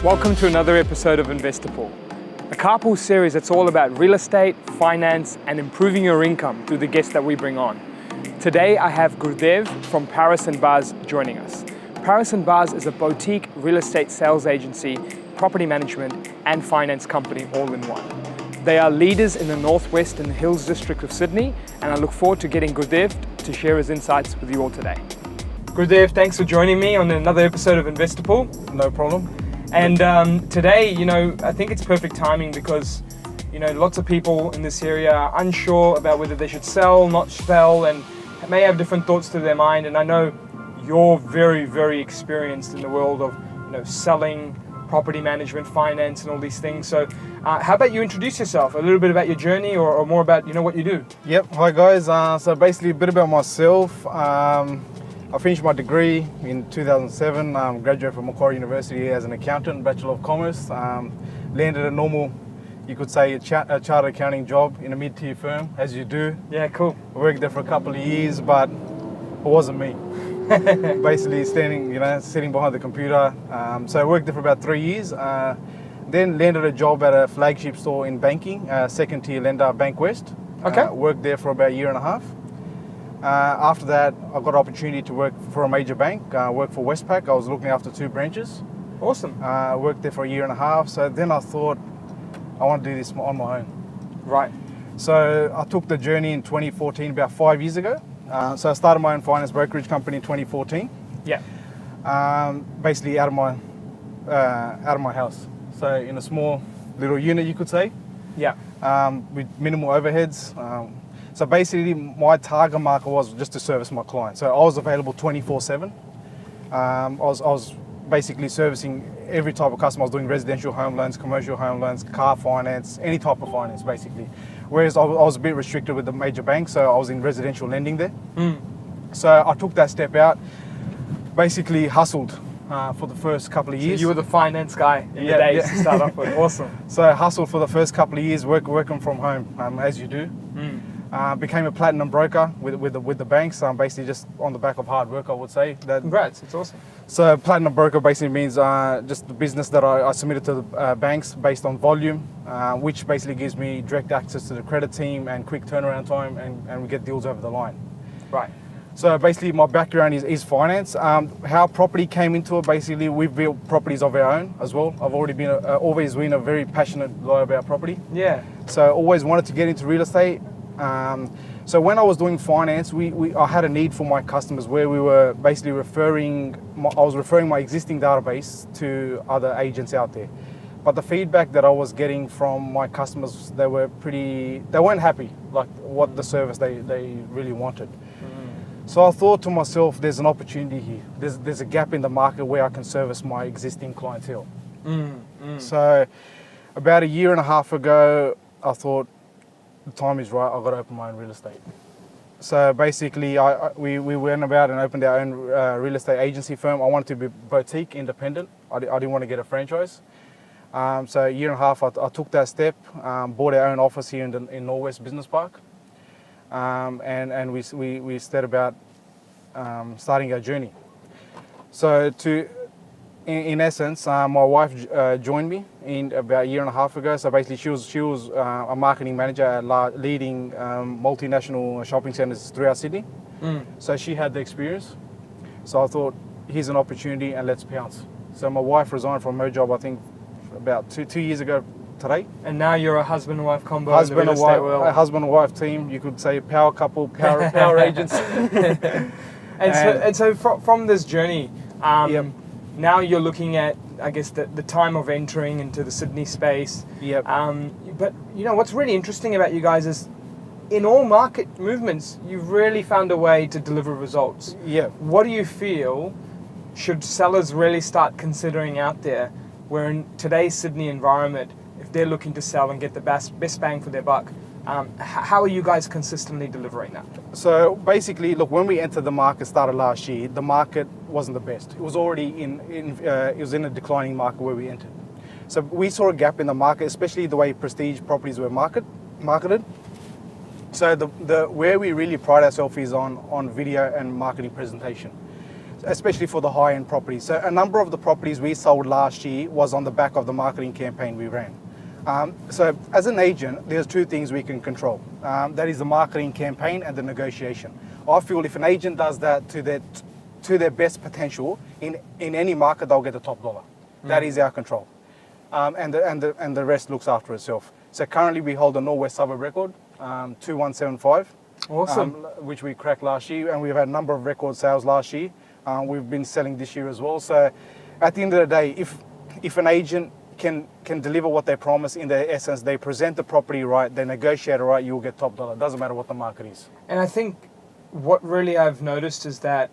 Welcome to another episode of InvestorPool, a carpool series that's all about real estate, finance, and improving your income through the guests that we bring on. Today, I have Gurdev from Paras Baz joining us. Paras Baz is a boutique real estate sales agency, property management, and finance company all in one. They are leaders in the Northwest and Hills District of Sydney, and I look forward to getting Gurdev to share his insights with you all today. Gurdev, thanks for joining me on another episode of InvestorPool. No problem. And today, I think it's perfect timing because, lots of people in this area are unsure about whether they should sell, not sell, and may have different thoughts to their mind. And I know you're very, very experienced in the world of, selling, property management, finance, and all these things. So how about you introduce yourself, a little bit about your journey or more about, what you do? Yep. Hi, guys. So basically a bit about myself. I finished my degree in 2007, graduated from Macquarie University as an accountant, Bachelor of Commerce. Landed a normal, you could say, a chartered accounting job in a mid-tier firm, as you do. Yeah, cool. I worked there for a couple of years, but it wasn't me. Basically sitting behind the computer. So I worked there for about 3 years. Then landed a job at a flagship store in banking, second-tier lender, Bank West. Okay. Worked there for about a year and a half. After that, I got an opportunity to work for a major bank, work for Westpac. I was looking after 2 branches. Awesome. Worked there for a year and a half. So then I thought, I want to do this on my own. Right. So I took the journey in 2014, about 5 years ago. So I started my own finance brokerage company in 2014. Yeah. Basically out of my house. So in a small little unit, you could say. Yeah. With minimal overheads. So basically, my target market was just to service my clients. So I was available 24/7. I was basically servicing every type of customer. I was doing residential home loans, commercial home loans, car finance, any type of finance, basically. Whereas I was a bit restricted with the major banks, so I was in residential lending there. So I took that step out, basically hustled for the first couple of years. So you were the finance guy in the days to start off with. Awesome. So I hustled for the first couple of years, working from home, as you do. Became a platinum broker with the banks, basically just on the back of hard work, I would say. Congrats, it's awesome. So platinum broker basically means just the business that I submitted to the banks based on volume, which basically gives me direct access to the credit team and quick turnaround time, and we get deals over the line. Right. So basically my background is finance. How property came into it, basically we've built properties of our own as well. I've always been a very passionate guy about property. Yeah. So always wanted to get into real estate. So when I was doing finance, I had a need for my customers where we were basically I was referring my existing database to other agents out there. But the feedback that I was getting from my customers, they weren't happy, like what the service they really wanted. So I thought to myself, there's an opportunity here. There's a gap in the market where I can service my existing clientele. So about a year and a half ago, I thought, the time is right, I've got to open my own real estate. So basically, we went about and opened our own real estate agency firm. I wanted to be boutique, independent. I didn't want to get a franchise. So a year and a half, I took that step, bought our own office here in Norwest Business Park. And we set about starting our journey. So in essence, my wife joined me in about a year and a half ago. So basically, she was a marketing manager at leading multinational shopping centres throughout Sydney. So she had the experience. So I thought, here's an opportunity, and let's pounce. So my wife resigned from her job, I think, about two years ago today. And now you're a husband and wife combo. Husband and wife, a husband and wife team. You could say power couple, power agents. And so from this journey. Now you're looking at, I guess, the time of entering into the Sydney space. Yep. But what's really interesting about you guys is, in all market movements, you've really found a way to deliver results. Yeah. What do you feel should sellers really start considering out there, where in today's Sydney environment, if they're looking to sell and get the best bang for their buck, how are you guys consistently delivering that? So basically, look, when we entered the market, started last year, the market wasn't the best. It was already it was in a declining market where we entered. So we saw a gap in the market, especially the way prestige properties were marketed. So the where we really pride ourselves is on video and marketing presentation. especially for the high-end properties. So a number of the properties we sold last year was on the back of the marketing campaign we ran. So as an agent, there's two things we can control. That is the marketing campaign and the negotiation. I feel if an agent does that to their best potential in any market, they'll get the top dollar. That is our control. And the rest looks after itself. So currently we hold the Northwest Suburb record, 2175. Awesome. Which we cracked last year, and we've had a number of record sales last year. We've been selling this year as well. So at the end of the day, if an agent can deliver what they promise in their essence, they present the property right, they negotiate it right, you'll get top dollar. It doesn't matter what the market is. And I think what really I've noticed is that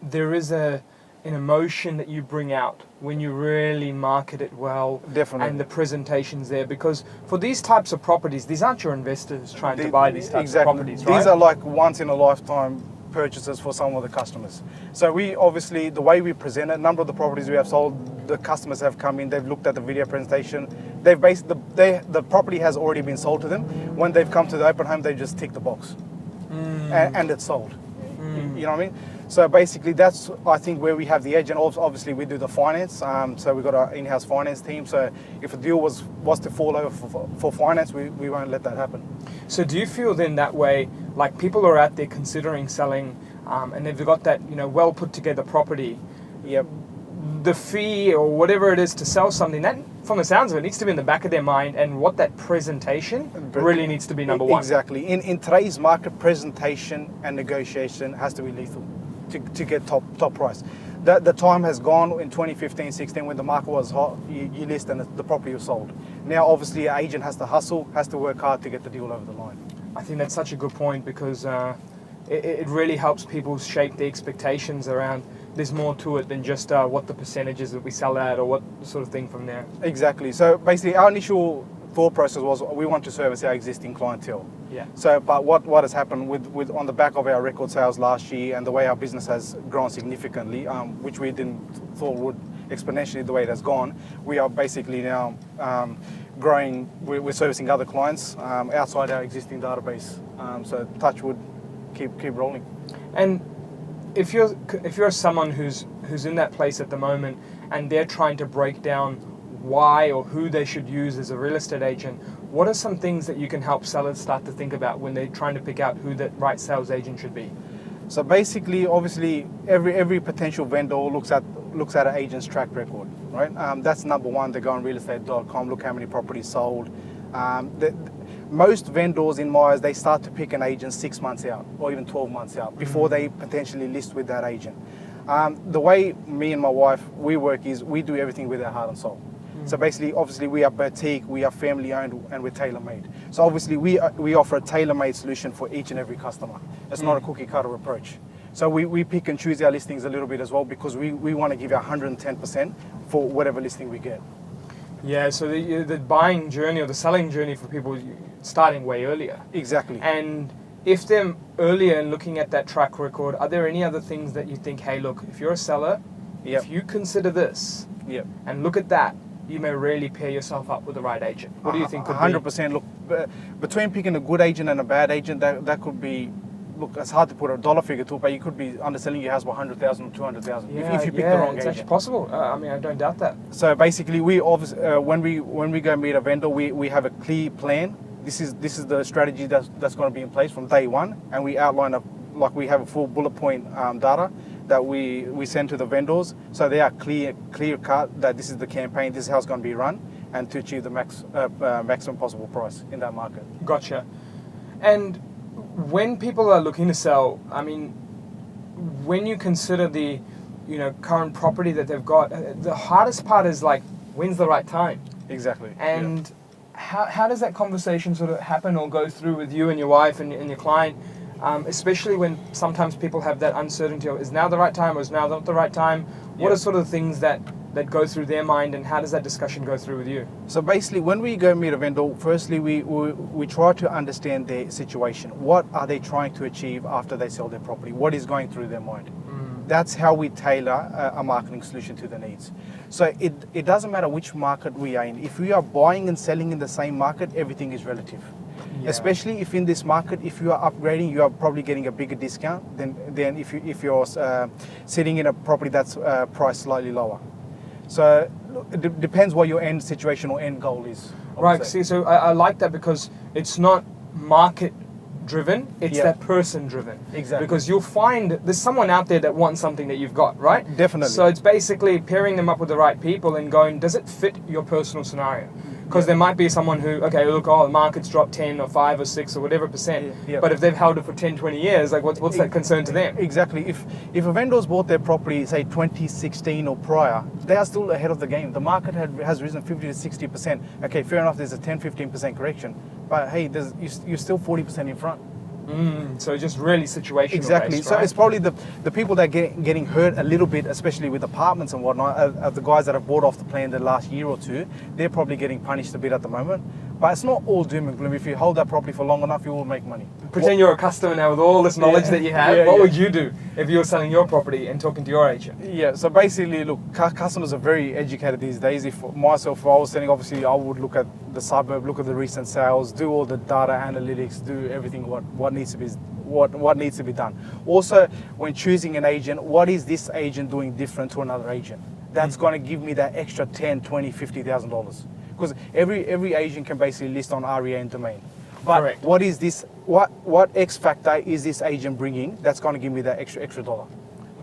there is an emotion that you bring out when you really market it well. Definitely. And the presentation's there, because for these types of properties, these aren't your investors trying to buy these types of properties, right? These are like once in a lifetime purchases for some of the customers. So we obviously, the way we present it, a number of the properties we have sold, the customers have come in, they've looked at the video presentation, they've the property has already been sold to them. When they've come to the open home, they just tick the box and it's sold. You know what I mean? So basically that's, I think, where we have the edge. And obviously we do the finance. So we've got our in-house finance team. So if a deal was to fall over for finance, we won't let that happen. So do you feel then that way, like people are out there considering selling and they've got that, well put together property? Yep. The fee or whatever it is to sell something, that from the sounds of it needs to be in the back of their mind, and what that presentation really needs to be number one. Exactly. In today's market, presentation and negotiation has to be lethal to get top price. The time has gone in 2015, 16 when the market was hot, you list and the property was sold. Now obviously an agent has to hustle, has to work hard to get the deal over the line. I think that's such a good point, because it really helps people shape the expectations around there's more to it than just what the percentages that we sell at or what sort of thing from there. Exactly. So basically our initial thought process was we want to service our existing clientele. Yeah. So, but what has happened with on the back of our record sales last year and the way our business has grown significantly, which we didn't thought would exponentially the way it has gone, we are basically now growing. We're servicing other clients outside our existing database. So touch wood, keep rolling. And if you're someone who's in that place at the moment and they're trying to break down why or who they should use as a real estate agent, what are some things that you can help sellers start to think about when they're trying to pick out who that right sales agent should be? So basically, obviously, every potential vendor looks at an agent's track record, right? That's number one. They go on realestate.com, look how many properties sold. Most vendors, in my eyes, they start to pick an agent 6 months out or even 12 months out before they potentially list with that agent. The way me and my wife, we work is we do everything with our heart and soul. So basically, obviously, we are boutique, we are family owned, and we're tailor-made. So obviously, we offer a tailor-made solution for each and every customer. It's not a cookie cutter approach. So we pick and choose our listings a little bit as well, because we want to give our 110% for whatever listing we get. Yeah, so the buying journey or the selling journey for people starting way earlier. Exactly. And if they're earlier and looking at that track record, are there any other things that you think, hey, look, if you're a seller, if you consider this and look at that, you may really pair yourself up with the right agent? What do you think could 100%. Look, between picking a good agent and a bad agent, that could be, look, it's hard to put a dollar figure to it, but you could be underselling your house by 100,000 or 200,000 if you pick the wrong agent. It's actually possible. I mean, I don't doubt that. So basically, we obviously, when we go meet a vendor, we have a clear plan. This is the strategy that's going to be in place from day one, and we outline we have a full bullet point data that we send to the vendors, so they are clear cut that this is the campaign, this is how it's going to be run, and to achieve the maximum possible price in that market. Gotcha. And when people are looking to sell, I mean, when you consider the current property that they've got, the hardest part is like, when's the right time? Exactly. And how does that conversation sort of happen or go through with you and your wife and your client? Especially when sometimes people have that uncertainty of, is now the right time or is now not the right time? What are sort of things that go through their mind, and how does that discussion go through with you? So basically, when we go meet a vendor, firstly we try to understand their situation. What are they trying to achieve after they sell their property? What is going through their mind? That's how we tailor a marketing solution to the needs. So it doesn't matter which market we are in. If we are buying and selling in the same market, everything is relative. Especially if in this market, if you are upgrading, you are probably getting a bigger discount than if you're sitting in a property that's priced slightly lower. So it depends what your end situation or end goal is. Right. See, so I like that because it's not market driven, it's that person driven. Exactly. Because you'll find there's someone out there that wants something that you've got, right? Definitely. So it's basically pairing them up with the right people and going, does it fit your personal scenario? Because there might be someone who, okay, look, the market's dropped 10 or 5 or 6 or whatever percent, but if they've held it for 10, 20 years, like what's that concern to them? Exactly. If a vendor's bought their property, say 2016 or prior, they are still ahead of the game. The market has risen 50 to 60%. Okay, fair enough, there's a 10, 15% correction, but hey, you're still 40% in front. So just really situational. Exactly. Based, so right? it's probably the people that are getting hurt a little bit, especially with apartments and whatnot, are the guys that have bought off the plan the last year or two. They're probably getting punished a bit at the moment. But it's not all doom and gloom. If you hold that property for long enough, you will make money. Pretend you're a customer now with all this knowledge that you have. What would you do if you were selling your property and talking to your agent? Yeah, so basically, look, customers are very educated these days. If I was selling, obviously, I would look at the suburb, look at the recent sales, do all the data analytics, do everything what needs to be what needs to be done. Also, when choosing an agent, what is this agent doing different to another agent? That's going to give me that extra $10,000, $20,000, $50,000. Because every agent can basically list on REA and domain. But Correct. what is this? What X factor is this agent bringing that's going to give me that extra dollar?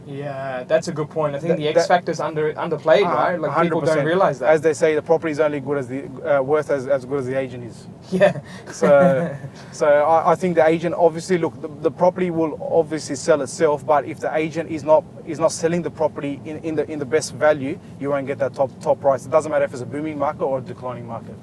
Yeah, that's a good point. I think the X factor is underplayed, right? Like 100%. People don't realize that. As they say, the property is only good as the worth as good as the agent is. Yeah. So I think the agent, obviously, look, the property will obviously sell itself, but if the agent is not selling the property in the best value, you won't get that top price. It doesn't matter if it's a booming market or a declining market.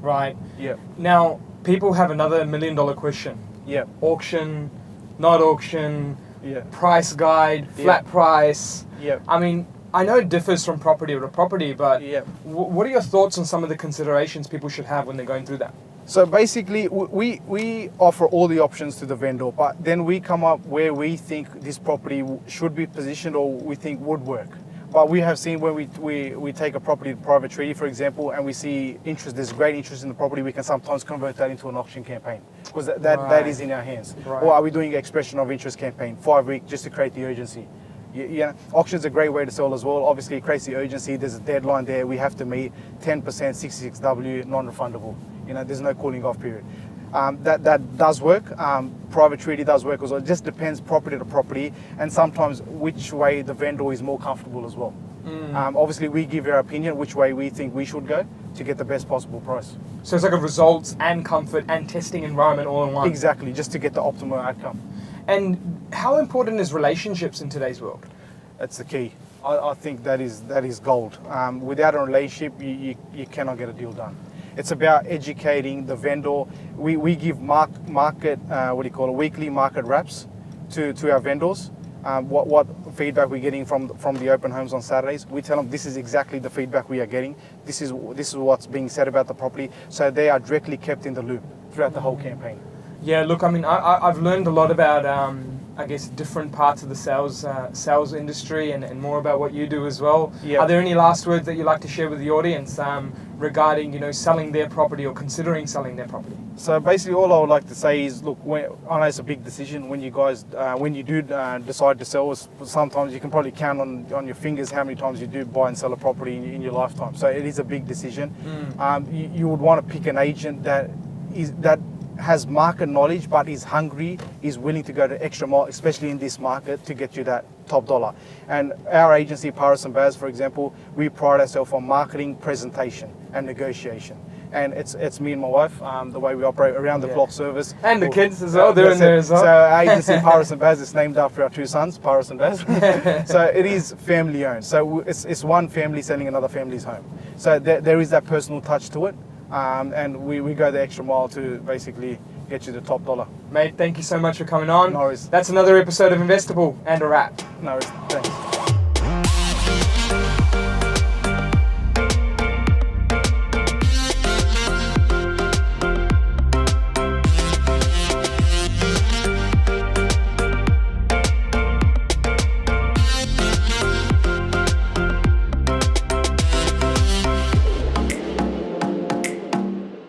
Right. Yeah. Now, people have another $1 million question. Yeah. Auction, not auction. Yeah. Price guide, flat price. Yeah. I mean, I know it differs from property to property, but Yeah. what are your thoughts on some of the considerations people should have when they're going through that? So basically, we offer all the options to the vendor, but then we come up where we think this property should be positioned or we think would work. But we have seen when we take a property to private treaty, for example, and we see interest, there's great interest in the property, we can sometimes convert that into an auction campaign because that is in our hands. Right. Or are we doing expression of interest campaign, 5 weeks, just to create the urgency? Yeah, auction's a great way to sell as well. Obviously, it creates the urgency. There's a deadline there. We have to meet 10%, 66W, non-refundable. There's no cooling off period. That does work. Private treaty does work as well. It just depends property to property and sometimes which way the vendor is more comfortable as well. Obviously, we give our opinion which way we think we should go to get the best possible price. So it's like a results and comfort and testing environment all in one. Exactly, just to get the optimal outcome. And how important is relationships in today's world? That's the key. I think that is gold. Without a relationship, you cannot get a deal done. It's about educating the vendor. We give weekly market wraps to our vendors. What feedback we're getting from the open homes on Saturdays. We tell them this is exactly the feedback we are getting. This is what's being said about the property. So they are directly kept in the loop throughout the whole campaign. Yeah, look, I mean, I've learned a lot about, I guess, different parts of the sales industry and more about what you do as well. Yeah. Are there any last words that you'd like to share with the audience regarding, selling their property or considering selling their property? So basically, all I would like to say is, look, I know it's a big decision when you guys, when you do decide to sell. Sometimes you can probably count on your fingers how many times you do buy and sell a property in your lifetime. So it is a big decision. You would want to pick an agent that has market knowledge but is hungry, is willing to go the extra mile, especially in this market, to get you that top dollar. And our agency, Paras Baz, for example, we pride ourselves on marketing, presentation and negotiation. And it's me and my wife, the way we operate around the clock service. And the kids as well, they're in there as well. So our agency, Paras Baz, is named after our 2 sons, Paras and Baz. So it is family owned. So it's one family selling another family's home. So there is that personal touch to it. And we go the extra mile to basically get you the top dollar. Mate, thank you so much for coming on. No worries. That's another episode of InvestorPool and a wrap. No worries. Thanks.